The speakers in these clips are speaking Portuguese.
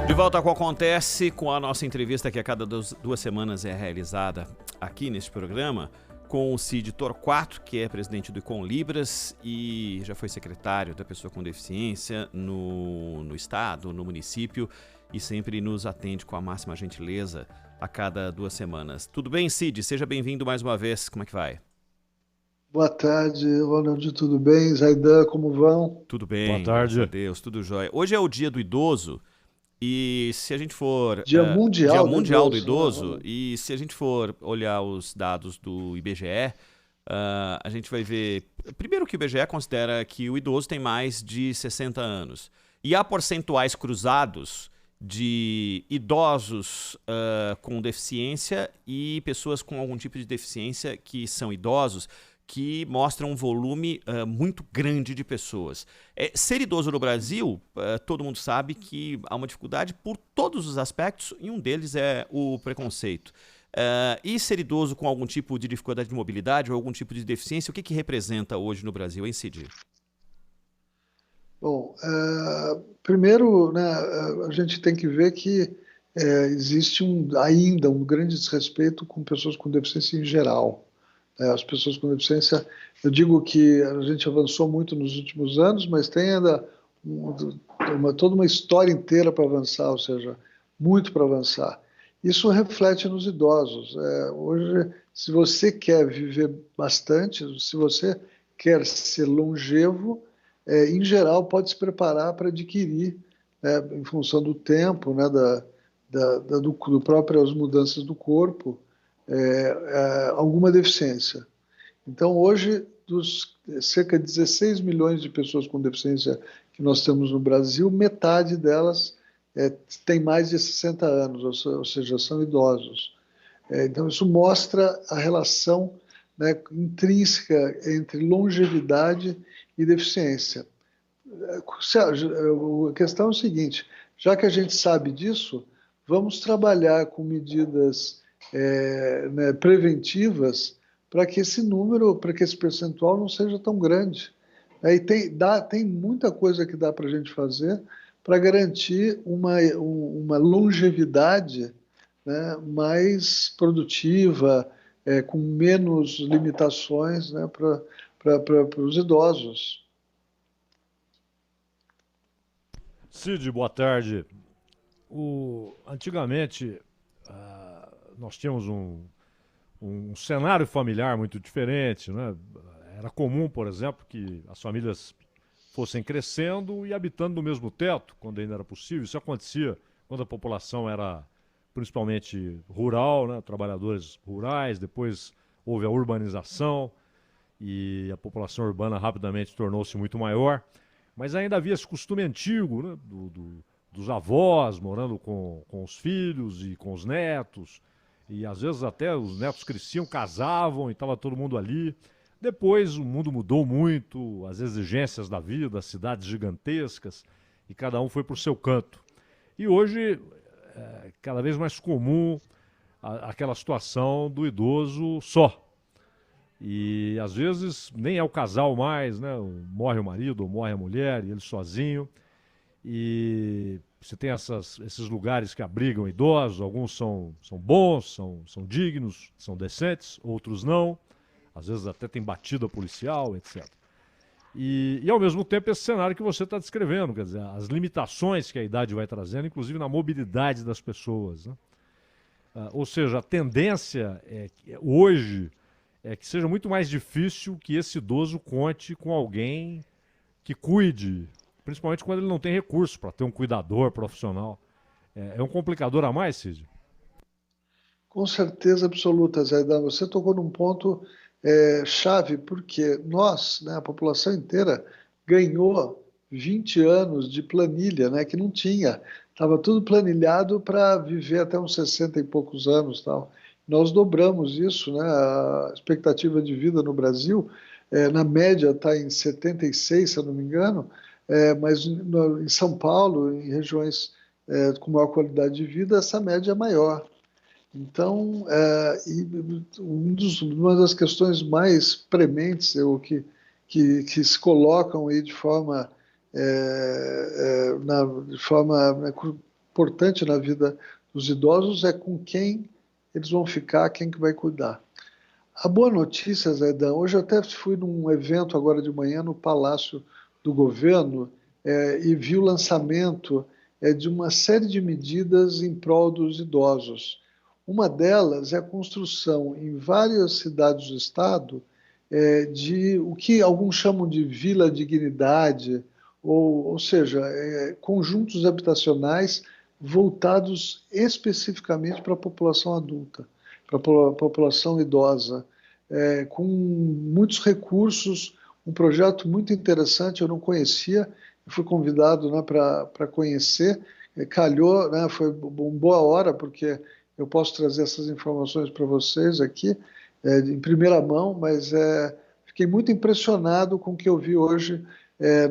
De volta com o Acontece, com a nossa entrevista que a cada duas semanas é realizada aqui neste programa, com o Cid Torquato, que é presidente do Econlibras e já foi secretário da pessoa com deficiência no estado, no município, e sempre nos atende com a máxima gentileza a cada 2 semanas. Tudo bem, Cid? Seja bem-vindo mais uma vez. Como é que vai? Boa tarde, Ronald, tudo bem? Zaidan, como vão? Tudo Boa bem, graças a tarde. Deus, tudo jóia. Hoje é o Dia do Idoso. E se a gente for... Dia Dia Mundial do Mundial do Idoso, né, Idoso, Ronald? e se a gente for olhar os dados do IBGE, a gente vai ver... Primeiro que o IBGE considera que o idoso tem mais de 60 anos. E há percentuais cruzados de idosos com deficiência e pessoas com algum tipo de deficiência que são idosos, que mostram um volume muito grande de pessoas. Ser idoso no Brasil, todo mundo sabe que há uma dificuldade por todos os aspectos, e um deles é o preconceito. E ser idoso com algum tipo de dificuldade de mobilidade ou algum tipo de deficiência, o que representa hoje no Brasil, hein, Cid? Bom, primeiro, né, a gente tem que ver que existe ainda um grande desrespeito com pessoas com deficiência em geral. As pessoas com deficiência, eu digo que a gente avançou muito nos últimos anos, mas tem ainda toda uma história inteira para avançar, ou seja, muito para avançar. Isso reflete nos idosos. Hoje, se você quer viver bastante, se você quer ser longevo, em geral, pode se preparar para adquirir, em função do tempo, né, do próprias mudanças do corpo, alguma deficiência. Então, hoje, dos cerca de 16 milhões de pessoas com deficiência que nós temos no Brasil, metade delas tem mais de 60 anos, ou seja, são idosos. Então, isso mostra a relação, né, intrínseca entre longevidade e deficiência. A questão é o seguinte: já que a gente sabe disso, vamos trabalhar com medidas né, preventivas para que esse número, para que esse percentual não seja tão grande. Aí tem muita coisa que dá para a gente fazer para garantir uma longevidade, né, mais produtiva, com menos limitações, né, para os idosos. Cid, boa tarde. Antigamente, nós tínhamos um cenário familiar muito diferente, né? Era comum, por exemplo, que as famílias fossem crescendo e habitando no mesmo teto, quando ainda era possível. Isso acontecia quando a população era principalmente rural, né? Trabalhadores rurais. Depois houve a urbanização e a população urbana rapidamente tornou-se muito maior. Mas ainda havia esse costume antigo, né, dos avós morando com os filhos e com os netos. E às vezes até os netos cresciam, casavam e estava todo mundo ali. Depois o mundo mudou muito, as exigências da vida, as cidades gigantescas, e cada um foi para o seu canto. E hoje é cada vez mais comum aquela situação do idoso só. E às vezes nem é o casal mais, né? Morre o marido ou morre a mulher e ele sozinho. E você tem esses lugares que abrigam idosos, alguns são bons, são dignos, são decentes, outros não. Às vezes até tem batida policial, etc. E ao mesmo tempo esse cenário que você está descrevendo, quer dizer, as limitações que a idade vai trazendo, inclusive na mobilidade das pessoas, né? Ou seja, a tendência hoje é que seja muito mais difícil que esse idoso conte com alguém que cuide, principalmente quando ele não tem recurso para ter um cuidador profissional. É um complicador a mais, Cid? Com certeza absoluta, Zaidan. Você tocou num ponto chave, porque nós, né, a população inteira, ganhou 20 anos de planilha, né, que não tinha. Estava tudo planilhado para viver até uns 60 e poucos anos. Tal. Nós dobramos isso, né, a expectativa de vida no Brasil, na média está em 76, se eu não me engano, mas em São Paulo, em regiões com maior qualidade de vida, essa média é maior. Então, uma das questões mais prementes, que se colocam aí de forma, importante na vida dos idosos é com quem eles vão ficar, quem que vai cuidar. A boa notícia, Zaidan, hoje eu até fui num evento agora de manhã no Palácio do Governo e vi o lançamento de uma série de medidas em prol dos idosos. Uma delas é a construção em várias cidades do estado de o que alguns chamam de Vila Dignidade, ou seja, conjuntos habitacionais voltados especificamente para a população adulta, para a população idosa, com muitos recursos, um projeto muito interessante, eu não conhecia, fui convidado, né, para conhecer, calhou, né, foi uma boa hora, porque eu posso trazer essas informações para vocês aqui, em primeira mão, mas fiquei muito impressionado com o que eu vi hoje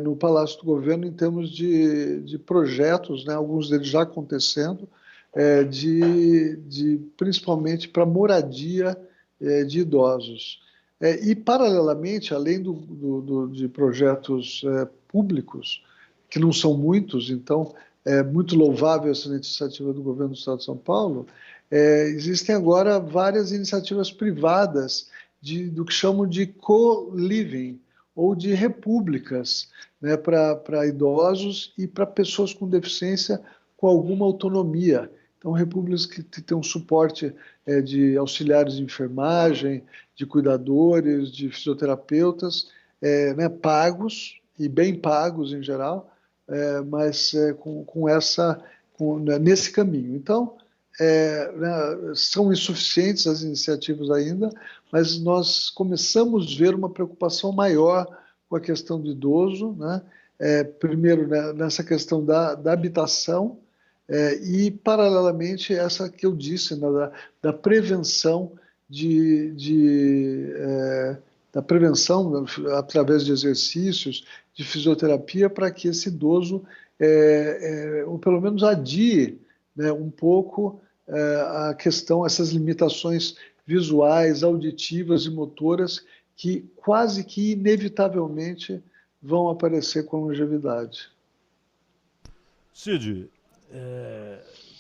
no Palácio do Governo em termos de projetos, né, alguns deles já acontecendo, principalmente para moradia de idosos. E, paralelamente, além de projetos públicos, que não são muitos, então é muito louvável essa iniciativa do governo do Estado de São Paulo, existem agora várias iniciativas privadas do que chamam de co-living, ou de repúblicas, né, para idosos e para pessoas com deficiência com alguma autonomia. Então, repúblicas que têm um suporte de auxiliares de enfermagem, de cuidadores, de fisioterapeutas, né, pagos, e bem pagos em geral, mas nesse caminho. Então, né, são insuficientes as iniciativas ainda, mas nós começamos a ver uma preocupação maior com a questão do idoso, né? Primeiro, né, nessa questão da habitação, e, paralelamente, essa que eu disse, né, da prevenção, da prevenção através de exercícios, de fisioterapia, para que esse idoso, ou pelo menos adie, né, um pouco a questão, essas limitações visuais, auditivas e motoras que quase que inevitavelmente vão aparecer com a longevidade. Cid,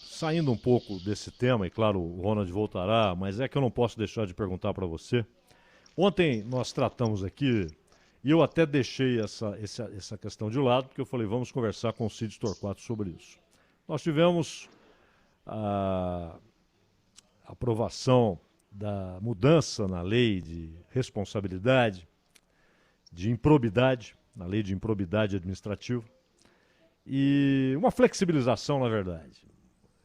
saindo um pouco desse tema, e claro, o Ronald voltará, mas é que eu não posso deixar de perguntar para você. Ontem nós tratamos aqui, e eu até deixei essa questão de lado, porque eu falei, vamos conversar com o Cid Torquato sobre isso. Nós tivemos a aprovação da mudança na lei de responsabilidade, de improbidade, na lei de improbidade administrativa, e uma flexibilização, na verdade.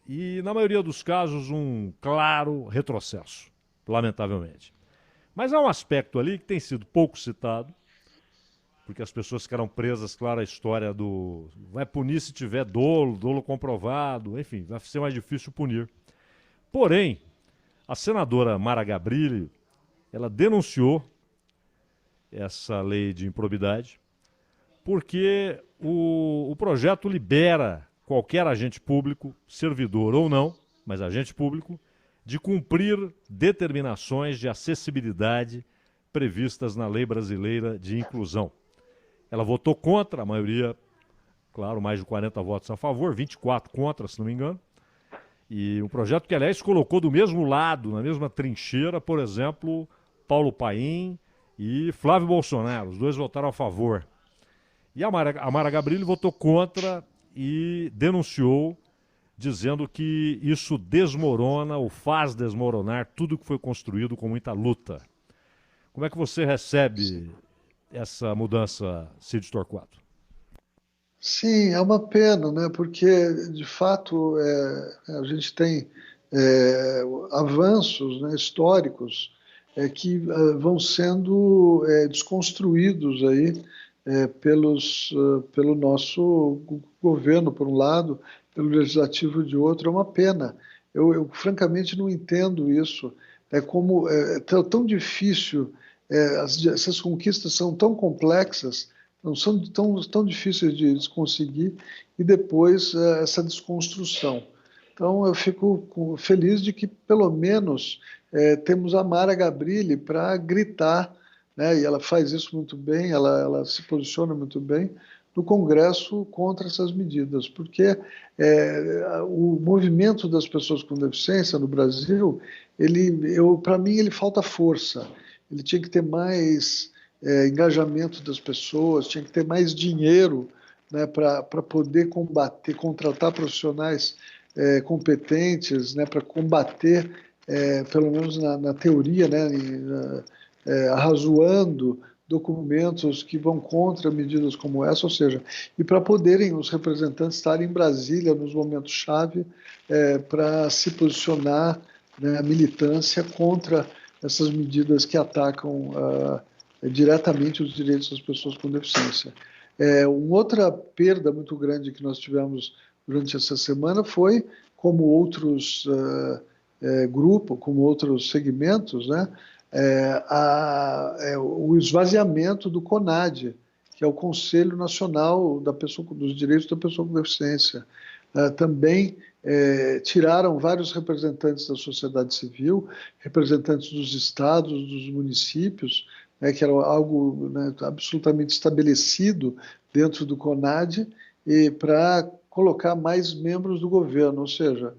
E, na maioria dos casos, um claro retrocesso, lamentavelmente. Mas há um aspecto ali que tem sido pouco citado, porque as pessoas ficaram presas, claro, à história do vai punir se tiver dolo comprovado, enfim, vai ser mais difícil punir. Porém, a senadora Mara Gabrilli, ela denunciou essa lei de improbidade, porque o projeto libera qualquer agente público, servidor ou não, mas agente público, de cumprir determinações de acessibilidade previstas na Lei Brasileira de Inclusão. Ela votou contra, a maioria, claro, mais de 40 votos a favor, 24 contra, se não me engano. E um projeto que, aliás, colocou do mesmo lado, na mesma trincheira, por exemplo, Paulo Paim e Flávio Bolsonaro. Os dois votaram a favor. E a Mara Gabrilli votou contra e denunciou, dizendo que isso desmorona ou faz desmoronar tudo que foi construído com muita luta. Como é que você recebe essa mudança, Cid Torquato? Sim, é uma pena, né? Porque, de fato, a gente tem avanços, né, históricos que vão sendo desconstruídos aí pelo nosso governo, por um lado, pelo legislativo de outro. É uma pena. Eu francamente não entendo isso. Como é tão difícil, essas conquistas são tão complexas, não são tão difíceis de se conseguir, e depois essa desconstrução. Então, eu fico feliz de que, pelo menos, temos a Mara Gabrilli para gritar, né, e ela faz isso muito bem, ela se posiciona muito bem, no Congresso contra essas medidas, porque o movimento das pessoas com deficiência no Brasil, para mim, ele falta força. Ele tinha que ter mais engajamento das pessoas, tinha que ter mais dinheiro, né, para poder combater, contratar profissionais competentes, né, para combater, pelo menos na teoria, né, arrazoando documentos que vão contra medidas como essa, ou seja, e para poderem os representantes estarem em Brasília nos momentos-chave para se posicionar, né, a militância contra essas medidas que atacam diretamente os direitos das pessoas com deficiência. Uma outra perda muito grande que nós tivemos durante essa semana foi, como outros grupos, como outros segmentos, né, o esvaziamento do CONAD, que é o Conselho Nacional dos Direitos da Pessoa com Deficiência. Também tiraram vários representantes da sociedade civil, representantes dos estados, dos municípios, né, que era algo, né, absolutamente estabelecido dentro do CONAD, e para colocar mais membros do governo, ou seja,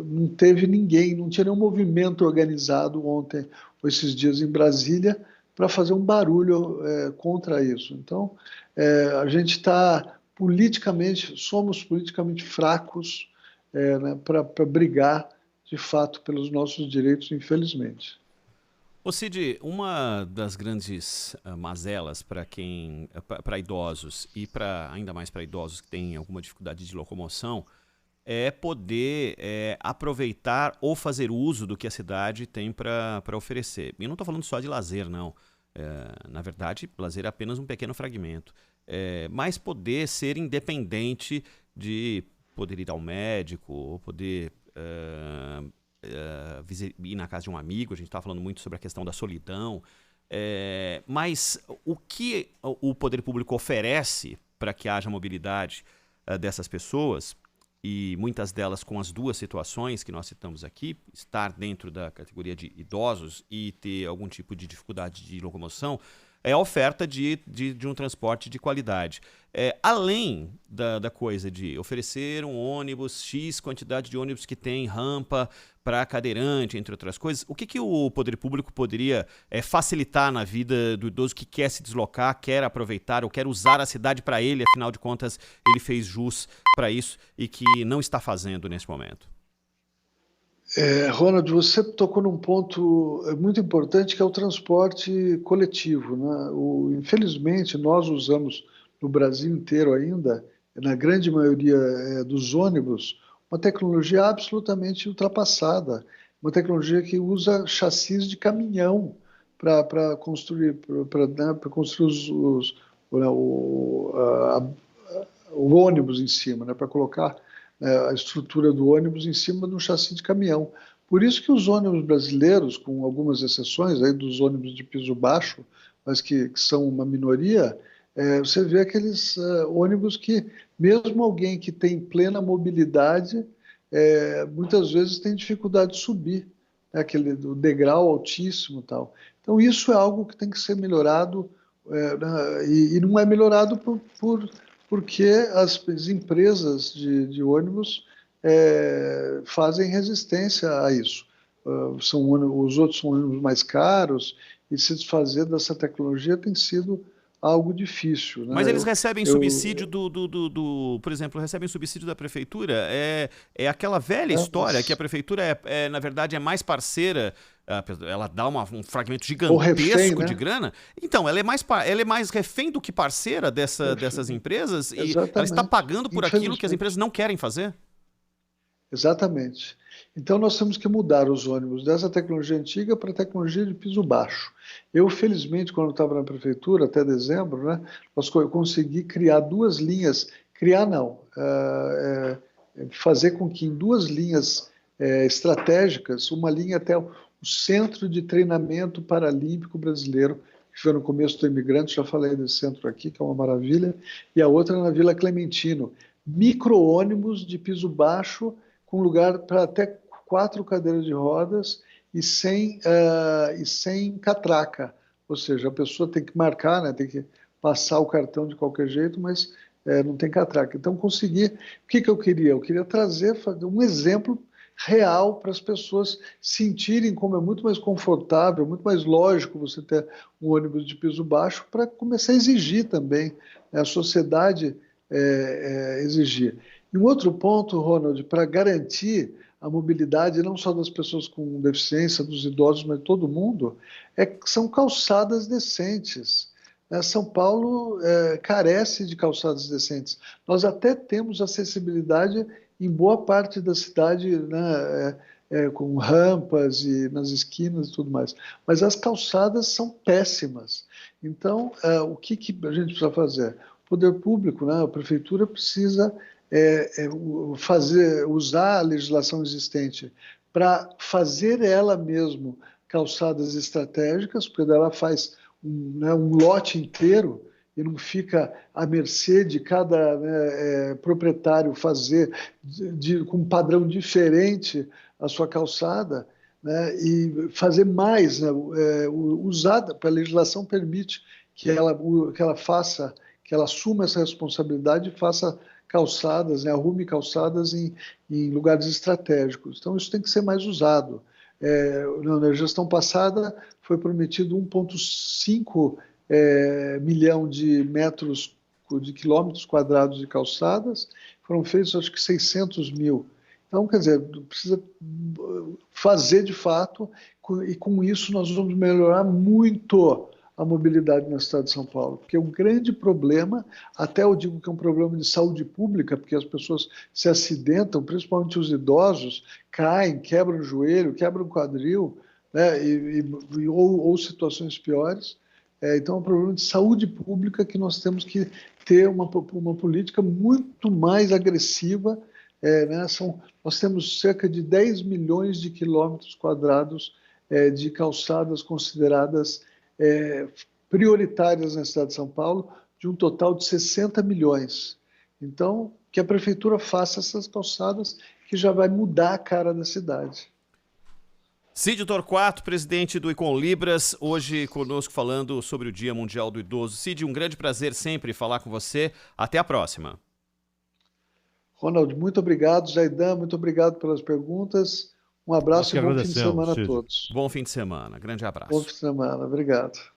não teve ninguém, não tinha nenhum movimento organizado ontem, ou esses dias em Brasília, para fazer um barulho contra isso. Então, a gente somos politicamente fracos, né, para brigar, de fato, pelos nossos direitos, infelizmente. Ô Cid, uma das grandes mazelas para idosos e ainda mais para idosos que têm alguma dificuldade de locomoção é poder aproveitar ou fazer uso do que a cidade tem para oferecer. E eu não estou falando só de lazer, não. Na verdade, lazer é apenas um pequeno fragmento. Mas poder ser independente de poder ir ao médico ou poder ir na casa de um amigo. A gente está falando muito sobre a questão da solidão. Mas o que o poder público oferece para que haja mobilidade dessas pessoas, e muitas delas com as duas situações que nós citamos aqui, estar dentro da categoria de idosos e ter algum tipo de dificuldade de locomoção, é a oferta de um transporte de qualidade. Além da coisa de oferecer um ônibus, X quantidade de ônibus que tem rampa para cadeirante, entre outras coisas, o que o poder público poderia facilitar na vida do idoso que quer se deslocar, quer aproveitar ou quer usar a cidade para ele, afinal de contas ele fez jus para isso e que não está fazendo nesse momento? Ronald, você tocou num ponto muito importante, que é o transporte coletivo, né? Infelizmente, nós usamos no Brasil inteiro ainda, na grande maioria dos ônibus, uma tecnologia absolutamente ultrapassada, uma tecnologia que usa chassis de caminhão para construir, o ônibus em cima, né? Para colocar a estrutura do ônibus em cima de um chassi de caminhão. Por isso que os ônibus brasileiros, com algumas exceções aí dos ônibus de piso baixo, mas que são uma minoria, você vê aqueles ônibus que, mesmo alguém que tem plena mobilidade, muitas vezes tem dificuldade de subir, né, do degrau altíssimo e tal. Então, isso é algo que tem que ser melhorado, e não é melhorado porque as empresas de ônibus fazem resistência a isso. Os outros são ônibus mais caros, e se desfazer dessa tecnologia tem sido algo difícil, né? Mas eles recebem subsídio por exemplo, recebem subsídio da prefeitura. É aquela velha história que a prefeitura na verdade é mais parceira. Ela dá um fragmento gigantesco refém, né? de grana. Então, ela é mais refém do que parceira dessas empresas. E ela está pagando por aquilo que as empresas não querem fazer. Exatamente. Então, nós temos que mudar os ônibus dessa tecnologia antiga para a tecnologia de piso baixo. Eu, felizmente, quando estava na prefeitura, até dezembro, né, eu consegui criar duas linhas, fazer com que em duas linhas estratégicas, uma linha até o Centro de Treinamento Paralímpico Brasileiro, que foi no começo do Imigrante, já falei desse centro aqui, que é uma maravilha, e a outra na Vila Clementino. Micro-ônibus de piso baixo, com lugar para até 4 cadeiras de rodas e sem catraca. Ou seja, a pessoa tem que marcar, né, tem que passar o cartão de qualquer jeito, mas não tem catraca. Então, consegui. O que eu queria? Eu queria fazer um exemplo real para as pessoas sentirem como é muito mais confortável, muito mais lógico você ter um ônibus de piso baixo, para começar a exigir também, né, a sociedade exigir. E um outro ponto, Ronald, para garantir a mobilidade não só das pessoas com deficiência, dos idosos, mas de todo mundo, são calçadas decentes. São Paulo carece de calçadas decentes. Nós até temos acessibilidade em boa parte da cidade, né, com rampas e nas esquinas e tudo mais. Mas as calçadas são péssimas. Então, o que a gente precisa fazer? O poder público, né, a prefeitura precisa usar a legislação existente para fazer ela mesmo calçadas estratégicas, porque ela faz um lote inteiro e não fica à mercê de cada proprietário fazer com um padrão diferente a sua calçada, né, e fazer mais, né, usada, a legislação permite que ela faça, que ela assuma essa responsabilidade e faça calçadas, né, arrume calçadas em lugares estratégicos. Então, isso tem que ser mais usado. Na gestão passada foi prometido 1,5 milhão de metros, de quilômetros quadrados de calçadas, foram feitos acho que 600 mil. Então, quer dizer, precisa fazer de fato, e com isso nós vamos melhorar muito a mobilidade na cidade de São Paulo, porque o grande problema, até eu digo que é um problema de saúde pública, porque as pessoas se acidentam, principalmente os idosos, caem, quebram o joelho, quebram o quadril, né, ou situações piores. Então é um problema de saúde pública que nós temos que ter uma política muito mais agressiva. Né, nós temos cerca de 10 milhões de quilômetros quadrados de calçadas consideradas prioritárias na cidade de São Paulo, de um total de 60 milhões. Então, que a prefeitura faça essas calçadas, que já vai mudar a cara da cidade. Cid Torquato, presidente do Econlibras, hoje conosco falando sobre o Dia Mundial do Idoso. Cid, um grande prazer sempre falar com você. Até a próxima. Ronald, muito obrigado. Zaidan, muito obrigado pelas perguntas. Um abraço e bom fim de semana a todos. Bom fim de semana. Grande abraço. Bom fim de semana. Obrigado.